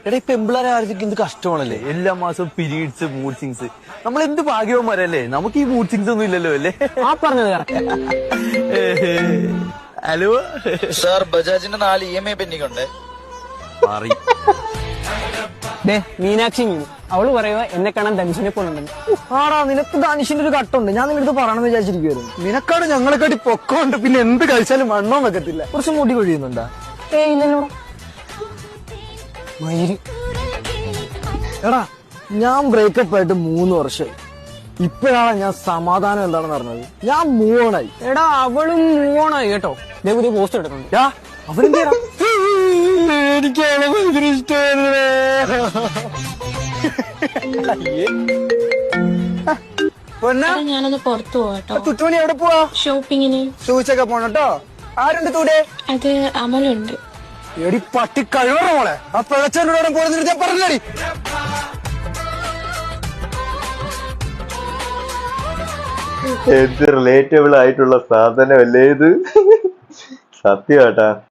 എടാ ഇപ്പൊ പെമ്പിളാരെ ആർക്കും എന്ത് കഷ്ടമാണല്ലേ, എല്ലാ മാസവും പീരീഡ്സ്, മൂഡ് സിങ്സ്. നമ്മൾ എന്ത് ഭാഗ്യവന്മാരല്ലേ, നമുക്ക് ഈ മൂഡ് സിങ്സ് ഒന്നും ഇല്ലല്ലോ അല്ലേ? ആ പറഞ്ഞത് correct. ഹലോ സാർ, ബജാജിന്റെ 4 EMI പെൻഡിംഗ് ഉണ്ട്. മാറി. ദേ മീനാക്ഷി മീനു അവള് പറയുക എന്നെ കാണാൻ ധനുഷിനെ പോലുണ്ടെന്ന്. ആടാ, നിനക്ക് ധനുഷിന്റെ ഒരു കട്ടുണ്ട്. ഞാൻ നിന്റെ അടുത്ത് പറയണമെന്ന് വിചാരിച്ചിരിക്കുവായിരുന്നു. നിനക്കാണ് ഞങ്ങളെക്കാട്ടി പൊക്കമുണ്ട്, പിന്നെ എന്ത് കഴിച്ചാലും വണ്ണം വെക്കത്തില്ല. കുറച്ച് മുടി കൊഴിയുന്നുണ്ടാ? ഏയ് ഇല്ലല്ലോടാ. മയില്. എടാ, ഞാൻ ബ്രേക്കപ്പ് ആയിട്ട് 3 വർഷമായി. ഇപ്പോഴാണ് ഞാൻ സമാധാനം എന്താണെന്ന് അറിഞ്ഞത്. ഞാൻ മൂവ് ഓൺ ആയി. എടാ അവളും മൂവണായി കേട്ടോ. ദേ പുതിയ പോസ്റ്റ് എടുക്കുന്നുണ്ട്. അവനെന്താ എനിക്ക് അവളെ ഭയങ്കര ഇഷ്ടമായിരുന്നു. പൊന്നാ, എടാ, ഞാനൊന്ന് പുറത്തു പോവാട്ടോ. തുട്ടുമണി എവിടെ പോവാ? ഷോപ്പിങ്ങിന്. സൂചിച്ചൊക്കെ പോണട്ടോ. ആരുണ്ട് തൂടെ? അത് അമലുണ്ട്. എടി പട്ടി കഴിവറ മോളെ, ആ പിഴച്ചോടെ പോയെന്ന് ഞാൻ പറഞ്ഞടി. എന്ത് റിലേറ്റബിൾ ആയിട്ടുള്ള സാധനമല്ലേ ഇത്. സത്യമാട്ടാ.